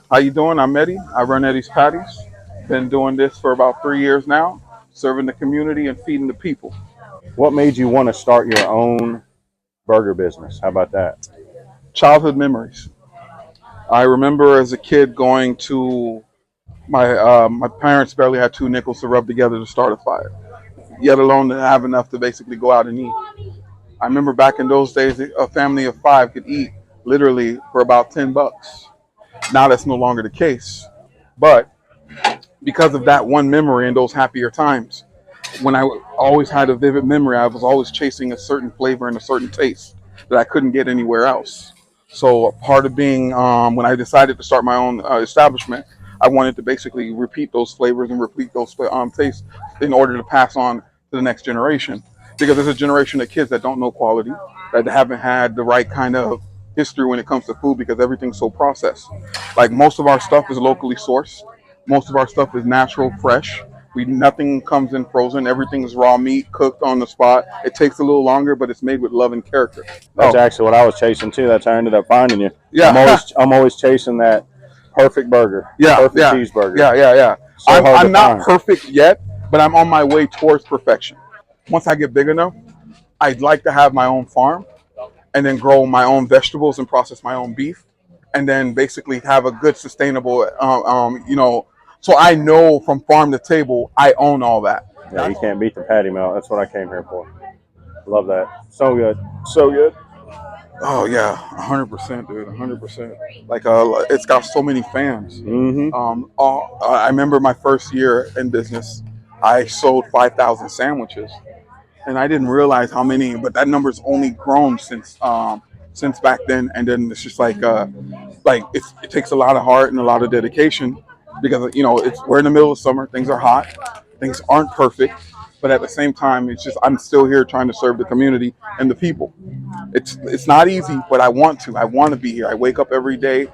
How you doing? I'm Eddie. I run Eddie's Patties. Been doing this for about 3 years now, serving the community and feeding the people. What made you want to start your own burger business? How about that? Childhood memories. I remember as a kid going to my parents barely had two nickels to rub together to start a fire, yet alone to have enough to basically go out and eat. I remember back in those days, a family of five could eat literally for about $10. Now that's no longer the case, but because of that one memory and those happier times, when I always had a vivid memory, I was always chasing a certain flavor and a certain taste that I couldn't get anywhere else. So part of being, when I decided to start my own establishment, I wanted to basically repeat those flavors and repeat those tastes in order to pass on to the next generation. Because there's a generation of kids that don't know quality, that haven't had the right kind of history when it comes to food because everything's so processed. Like most of our stuff is locally sourced. Most of our stuff is natural, fresh. We Nothing comes in frozen. Everything is raw meat, cooked on the spot. It takes a little longer, but it's made with love and character. That's Oh, actually what I was chasing too. That's how I ended up finding you. I'm yeah, always I'm always chasing that perfect burger, the yeah, perfect yeah, cheeseburger. yeah. So hard to I'm not find. perfect yet, but I'm on my way towards perfection. Once I get big enough, I'd like to have my own farm and then grow my own vegetables and process my own beef, and then basically have a good sustainable, So I know from farm to table, I own all that. Yeah, you can't beat the patty melt. That's what I came here for. Love that. So good. So good. Oh yeah, 100%, dude, 100%. Like it's got so many fans. Mm-hmm. I remember my first year in business, I sold 5,000 sandwiches, and I didn't realize how many. But that number's only grown since back then. And then it's just it takes a lot of heart and a lot of dedication because we're in the middle of summer, things are hot, things aren't perfect, but at the same time, it's just I'm still here trying to serve the community and the people. It's not easy, but I want to be here. I wake up every day,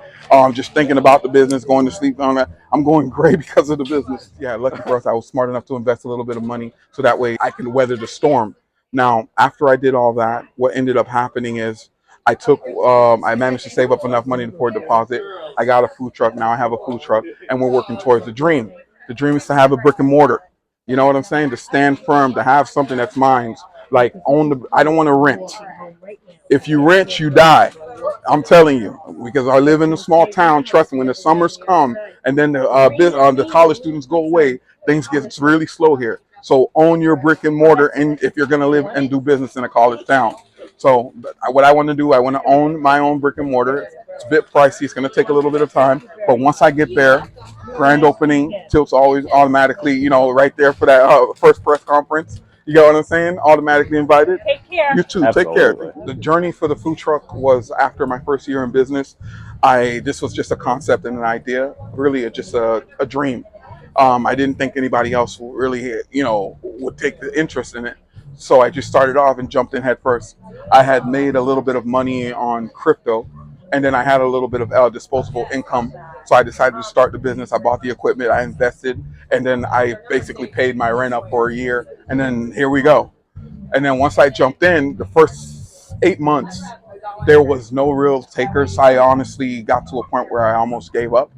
just thinking about the business, going to sleep on that. I'm going gray because of the business. Yeah, lucky for us, I was smart enough to invest a little bit of money so that way I can weather the storm. Now, after I did all that, what ended up happening is I managed to save up enough money for a deposit. I got a food truck. Now I have a food truck, and we're working towards the dream. The dream is to have a brick and mortar. You know what I'm saying? To stand firm, to have something that's mine. Like own the. I don't want to rent. If you rent, you die. I'm telling you, because I live in a small town. Trust me, when the summers come and then the college students go away, things get really slow here. So own your brick and mortar, and if you're gonna live and do business in a college town. So what I want to do, I want to own my own brick and mortar. It's a bit pricey. It's gonna take a little bit of time, but once I get there, grand opening, Tilt's always automatically, right there for that first press conference. You get what I'm saying? Automatically invited. Take care. You too. Take care. Absolutely. The journey for the food truck was after my first year in business. I This was just a concept and an idea, really just a dream. I didn't think anybody else really, would take the interest in it. So I just started off and jumped in head first. I had made a little bit of money on crypto, and then I had a little bit of disposable income. So I decided to start the business. I bought the equipment, I invested, and then I basically paid my rent up for a year. And then here we go. And then once I jumped in, the first 8 months, there was no real takers. I honestly got to a point where I almost gave up.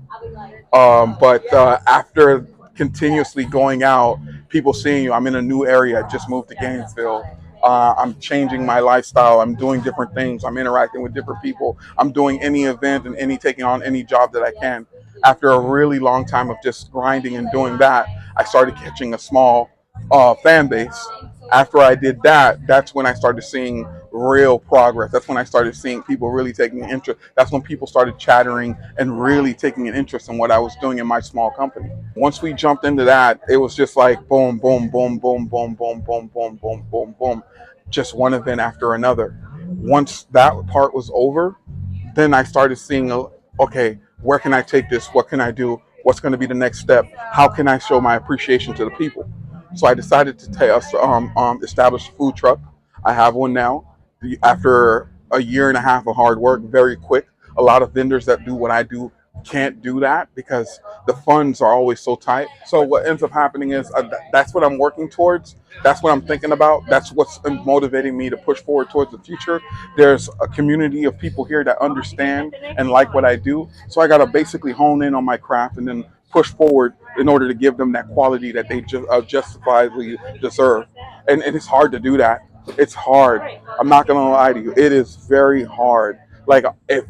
But after continuously going out, people seeing you, I'm in a new area. I just moved to Gainesville. I'm changing my lifestyle. I'm doing different things. I'm interacting with different people. I'm doing any event and taking on any job that I can. After a really long time of just grinding and doing that, I started catching a small fan base. After I did that, that's when I started seeing real progress. That's when I started seeing people really taking an interest. That's when people started chattering and really taking an interest in what I was doing in my small company. Once we jumped into that, it was just like boom, boom, boom, boom, boom, boom, boom, boom, boom, boom, boom. Just one event after another. Once that part was over, then I started seeing, okay, where can I take this? What can I do? What's going to be the next step? How can I show my appreciation to the people? So I decided to establish a food truck. I have one now. After a year and a half of hard work, very quick. A lot of vendors that do what I do can't do that because the funds are always so tight. So what ends up happening is that's what I'm working towards. That's what I'm thinking about. That's what's motivating me to push forward towards the future. There's a community of people here that understand and like what I do. So I got to basically hone in on my craft and then push forward in order to give them that quality that they justifiably deserve. And it's hard to do that. It's hard. I'm not going to lie to you. It is very hard. Like if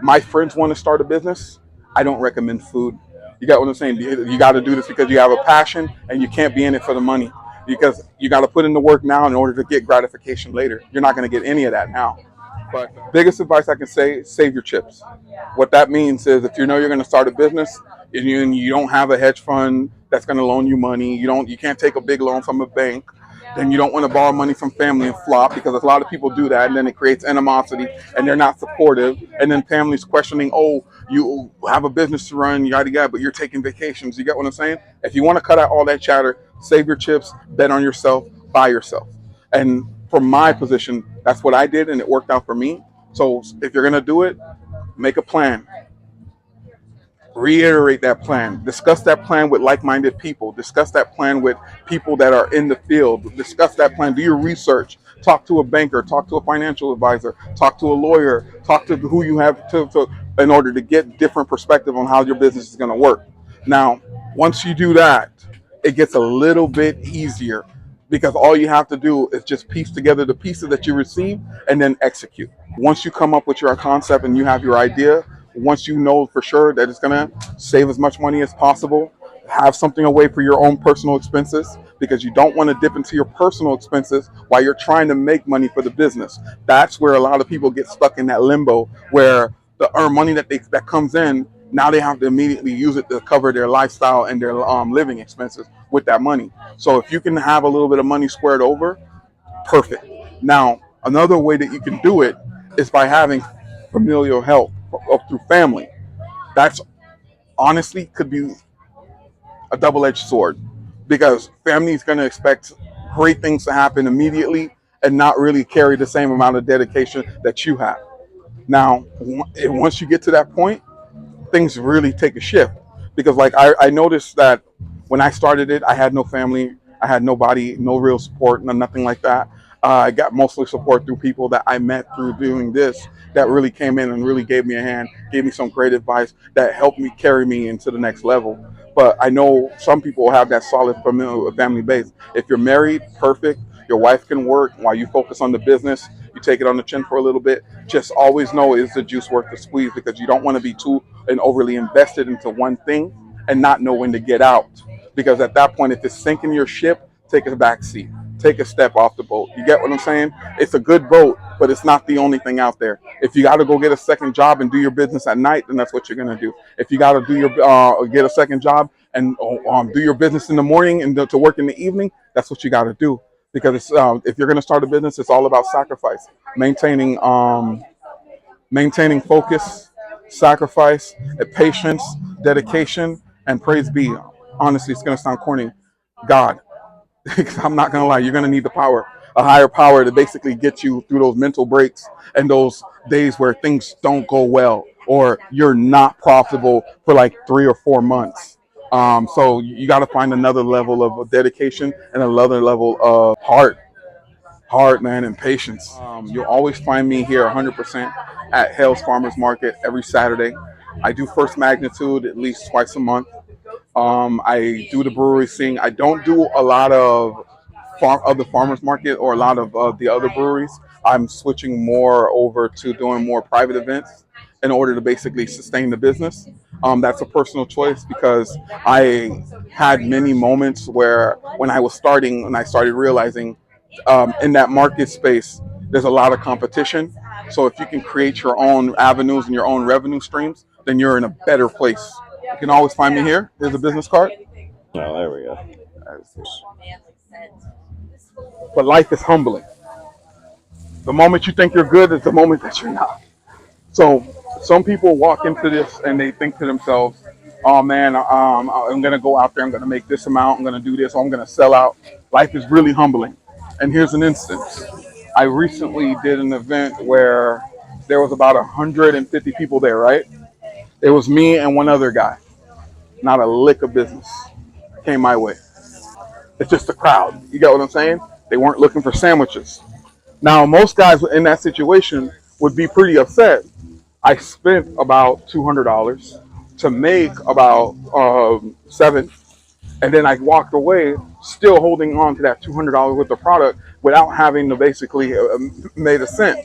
my friends want to start a business, I don't recommend food. You got what I'm saying? You got to do this because you have a passion and you can't be in it for the money because you got to put in the work now in order to get gratification later. You're not going to get any of that now. But biggest advice I can say, save your chips. What that means is if you know you're going to start a business and you don't have a hedge fund that's going to loan you money, you can't take a big loan from a bank, then you don't want to borrow money from family and flop because a lot of people do that and then it creates animosity and they're not supportive and then families questioning, oh, you have a business to run, yada yada, but you're taking vacations. You get what I'm saying? If you want to cut out all that chatter, save your chips, bet on yourself, buy yourself. And from my position, that's what I did and it worked out for me. So if you're gonna do it, make a plan, reiterate that plan, discuss that plan with like-minded people, discuss that plan with people that are in the field, discuss that plan, do your research, talk to a banker, talk to a financial advisor, talk to a lawyer, talk to who you have to in order to get different perspective on how your business is going to work. Now once you do that, it gets a little bit easier because all you have to do is just piece together the pieces that you receive and then execute. Once you come up with your concept and you have your idea, once you know for sure that it's going to save as much money as possible, have something away for your own personal expenses because you don't want to dip into your personal expenses while you're trying to make money for the business. That's where a lot of people get stuck in that limbo where the earn money that comes in, now they have to immediately use it to cover their lifestyle and their living expenses with that money. So if you can have a little bit of money squared over, perfect. Now, another way that you can do it is by having familial help through family. That's honestly could be a double-edged sword because family is going to expect great things to happen immediately and not really carry the same amount of dedication that you have. Now, once you get to that point, things really take a shift because like I noticed that when I started it, I had no family, I had nobody, no real support, no nothing like that. I got mostly support through people that I met through doing this that really came in and really gave me a hand, gave me some great advice that helped me carry me into the next level. But I know some people have that solid family base. If you're married, perfect. Your wife can work while you focus on the business. You take it on the chin for a little bit. Just always know, is the juice worth the squeeze, because you don't want to be too and overly invested into one thing and not know when to get out. Because at that point, if it's sinking your ship, take a back seat, take a step off the boat. You get what I'm saying? It's a good boat, but it's not the only thing out there. If you got to go get a second job and do your business at night, then that's what you're gonna do. If you got to do your get a second job and do your business in the morning and to work in the evening, that's what you got to do. Because it's, if you're gonna start a business, it's all about sacrifice, maintaining maintaining focus, sacrifice, patience, dedication, and praise be. Honestly, it's gonna sound corny. God, I'm not gonna lie, you're gonna need the power, a higher power to basically get you through those mental breaks and those days where things don't go well or you're not profitable for like 3 or 4 months. So you got to find another level of dedication and another level of heart, man, and patience. You'll always find me here 100% at Hale's Farmers Market every Saturday. I do First Magnitude at least twice a month. I do the brewery scene. I don't do a lot of the farmers market or a lot of the other breweries. I'm switching more over to doing more private events in order to basically sustain the business. That's a personal choice because I had many moments where when I was starting and I started realizing in that market space, there's a lot of competition. So if you can create your own avenues and your own revenue streams, then you're in a better place. You can always find me here. Here's a business card. Oh, there we go. But life is humbling. The moment you think you're good is the moment that you're not. So some people walk into this and they think to themselves, "Oh man, I'm gonna go out there. I'm gonna make this amount. I'm gonna do this. Or I'm gonna sell out." Life is really humbling. And here's an instance. I recently did an event where there was about 150 people there, right? It was me and one other guy. Not a lick of business came my way. It's just the crowd. You get what I'm saying? They weren't looking for sandwiches. Now, most guys in that situation would be pretty upset. I spent about $200 to make about seven, and then I walked away still holding on to that $200 worth of product without having to basically made a cent.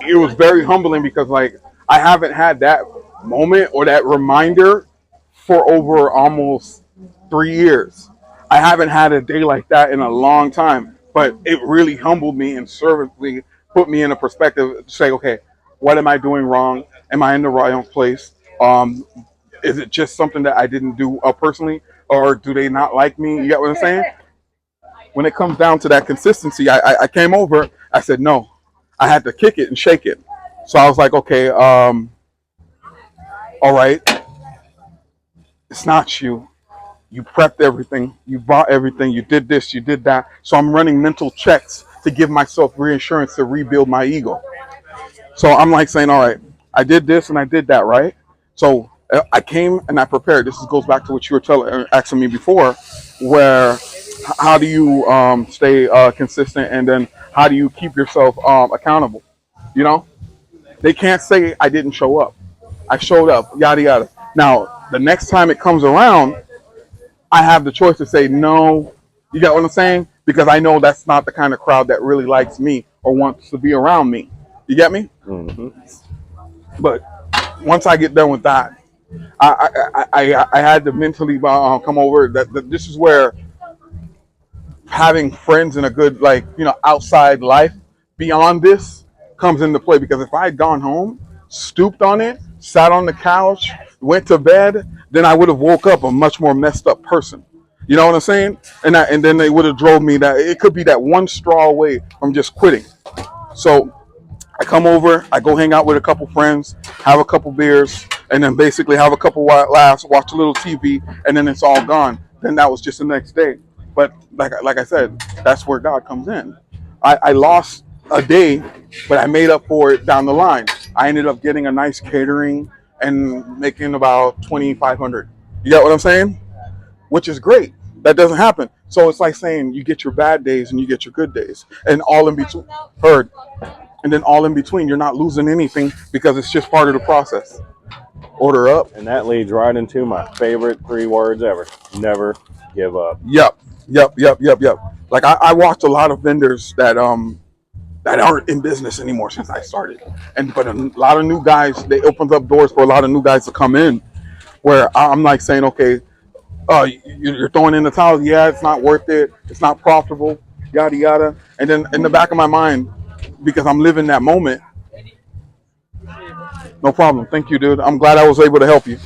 It was very humbling because like I haven't had that moment or that reminder for over almost 3 years. I haven't had a day like that in a long time, but it really humbled me and seriously put me in a perspective to say, okay, what am I doing wrong? Am I in the right place? Um, is it just something that I didn't do personally, or do they not like me? You get what I'm saying? When it comes down to that consistency, I came over. I said no. I had to kick it and shake it. So I was like, okay, all right, it's not you. You prepped everything. You bought everything. You did this. You did that. So I'm running mental checks to give myself reassurance to rebuild my ego. So I'm like saying, all right, I did this and I did that, right? So I came and I prepared. Goes back to what you were asking me before, where how do you stay consistent, and then how do you keep yourself accountable? You know, they can't say I didn't show up. I showed up, yada yada. Now the next time it comes around, I have the choice to say no. You get what I'm saying? Because I know that's not the kind of crowd that really likes me or wants to be around me. You get me? Mm-hmm. But once I get done with that, I had to mentally come over that this is where having friends and a good outside life beyond this comes into play. Because if I had gone home, stooped on it, sat on the couch, went to bed, then I would have woke up a much more messed up person. You know what I'm saying? And then they would have drove me that it could be that one straw away from just quitting. So I come over, I go hang out with a couple friends, have a couple beers, and then basically have a couple laughs, watch a little TV, and then it's all gone. Then that was just the next day. But like I said, that's where God comes in. I lost a day, but I made up for it down the line. I ended up getting a nice catering and making about 2,500. You get what I'm saying? Which is great. That doesn't happen. So it's like saying you get your bad days and you get your good days, and all in between. Heard. And then all in between, you're not losing anything because it's just part of the process. Order up. And that leads right into my favorite 3 words ever: never give up. Yep, yep. Like I watched a lot of vendors that aren't in business anymore since I started, and but a lot of new guys. They opened up doors for a lot of new guys to come in. Where I'm like saying, okay, you're throwing in the towel. Yeah, it's not worth it. It's not profitable. Yada yada. And then in the back of my mind, because I'm living that moment. No problem. Thank you, dude. I'm glad I was able to help you.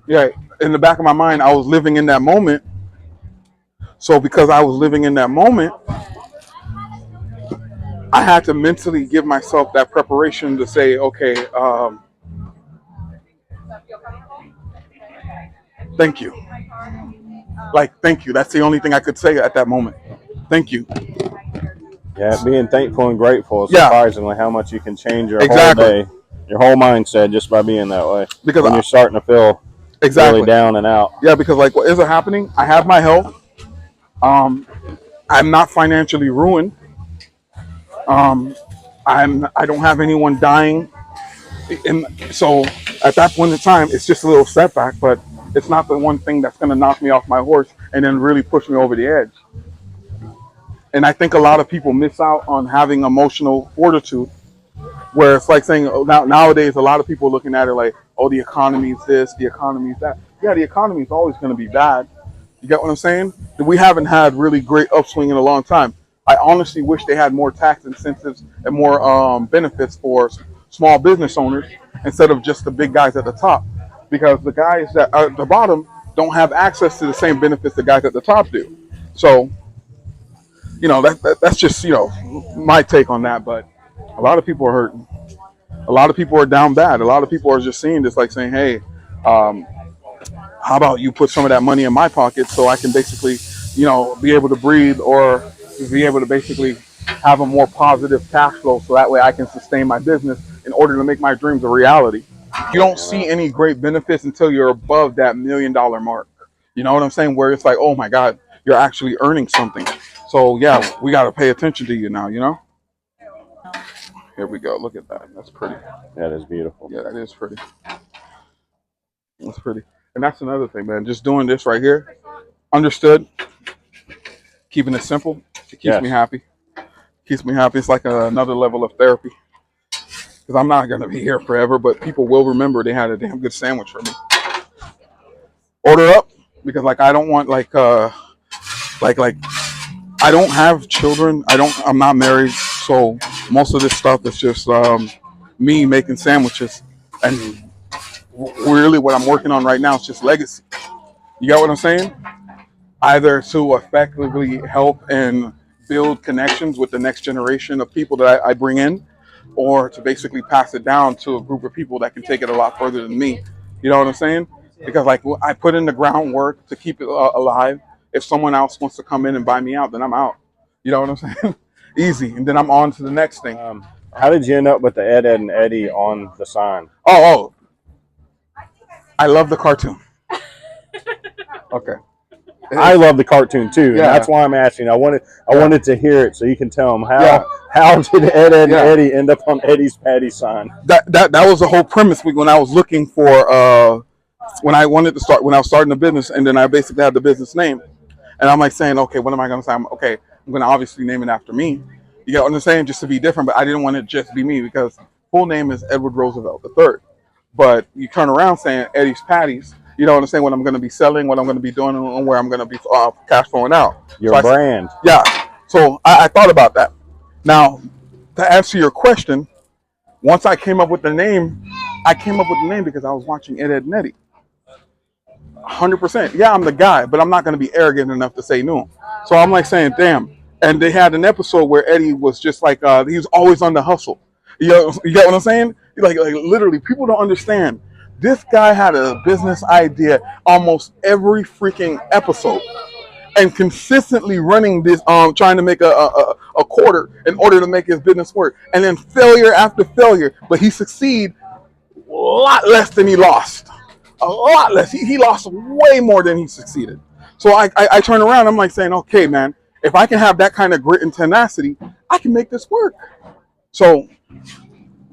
Yeah. In the back of my mind, I was living in that moment. So because I was living in that moment, I had to mentally give myself that preparation to say, okay, thank you. Like, thank you. That's the only thing I could say at that moment. Thank you. Yeah, being thankful and grateful is Yeah, surprisingly how much you can change your whole exactly. day, your whole mindset just by being that way. Because When you're starting to feel really exactly. down and out. Yeah, because like what is it happening? I have my health. Um, I'm not financially ruined. Um, I don't have anyone dying, and so at that point in time, it's just a little setback, but it's not the one thing that's going to knock me off my horse and then really push me over the edge. And I think a lot of people miss out on having emotional fortitude, where it's like saying nowadays a lot of people are looking at it like, oh, the economy is this, the economy is that. Yeah, the economy is always going to be bad. You get what I'm saying? We haven't had really great upswing in a long time. I honestly wish they had more tax incentives and more benefits for small business owners instead of just the big guys at the top, because the guys that are at the bottom don't have access to the same benefits the guys at the top do. So that's just my take on that. But a lot of people are hurting. A lot of people are down bad. A lot of people are just seeing this like saying, hey, um, how about you put some of that money in my pocket so I can basically, be able to breathe, or be able to basically have a more positive cash flow so that way I can sustain my business in order to make my dreams a reality. You don't You see know. any great benefits until you're above that $1 million mark. You know what I'm saying? Where it's like, oh my God, you're actually earning something. So yeah, we got to pay attention to you now. You know. Here we go. Look at that. That's pretty. That is beautiful. Yeah, that is pretty. That's pretty. And that's another thing, man. Just doing this right here. Understood. Keeping it simple. It keeps me Yes. happy. Keeps me happy. It's like another level of therapy. Because I'm not gonna be here forever, but people will remember they had a damn good sandwich for me. Order up, because like I don't want like I don't have children. I'm not married, so most of this stuff is just me making sandwiches, and really what I'm working on right now is just legacy. You got what I'm saying? Either to effectively help and build connections with the next generation of people that I bring in, or to basically pass it down to a group of people that can take it a lot further than me. You know what I'm saying? Because like I put in the groundwork to keep it alive. If someone else wants to come in and buy me out, then I'm out. You know what I'm saying? Easy, and then I'm on to the next thing. How did you end up with the Ed, Ed, and Eddie on the sign? Oh, I love the cartoon. Okay. I love the cartoon too, and Yeah. that's why I'm asking. I wanted to hear it so you can tell them Yeah. how did Ed, Ed, and Yeah. Eddie end up on Eddie's Patty sign? That was the whole premise when I was looking for when I wanted to start when I was starting the business, and then I basically had the business name, and I'm like saying, okay, what am I going to say? Okay, I'm going to obviously name it after me. You get what I'm saying? Just to be different, but I didn't want it just be me, because full name is Edward Roosevelt III. But you turn around saying Eddie's Patties, you know what I'm saying? What I'm going to be selling, what I'm going to be doing, and where I'm going to be cash flowing out. Your brand. Yeah. So I thought about that. Now, to answer your question, once I came up with the name, I came up with the name because I was watching Ed, Ed and Eddie. 100%. Yeah, I'm the guy, but I'm not going to be arrogant enough to say no. So I'm like saying, damn. And they had an episode where Eddie was just like, he was always on the hustle. You get what I'm saying? Like literally, people don't understand. This guy had a business idea almost every freaking episode, and consistently running this, trying to make a quarter in order to make his business work, and then failure after failure. But he succeed a lot less than he lost. A lot less. He lost way more than he succeeded. So I turn around. I'm like saying, okay, man, if I can have that kind of grit and tenacity, I can make this work. So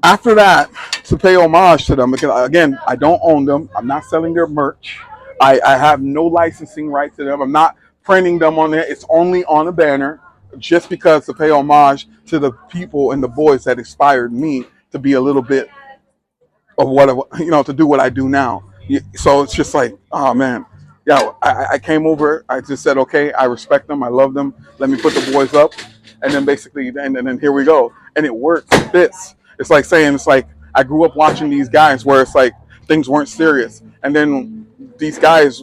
after that, to pay homage to them, because again, I don't own them. I'm not selling their merch. I have no licensing right to them. I'm not printing them on there. It's only on a banner, just because to pay homage to the people and the boys that inspired me to be a little bit of what, to do what I do now. So it's just like, oh man, yeah. I came over. I just said, okay, I respect them. I love them. Let me put the boys up, and then basically, and then here we go. And it works. It fits. It's like saying, it's like I grew up watching these guys where it's like things weren't serious, and then these guys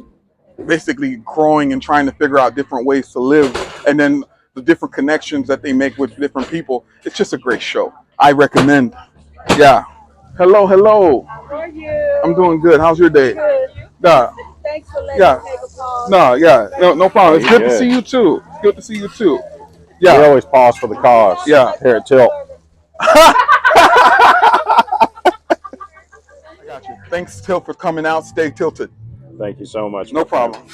basically growing and trying to figure out different ways to live, and then the different connections that they make with different people. It's just a great show. I recommend. Yeah. Hello, hello. How are you? I'm doing good. How's your day? Good. Nah, Thanks for letting yeah. me take a pause. No, yeah. No Oh, problem. It's you good to see good. you too. It's good to see you too. We Yeah. always pause for the cause. Yeah. Here at Tilt. I got you. Thanks, Till, for coming out. Stay tilted. Thank you so much, No my friend. problem.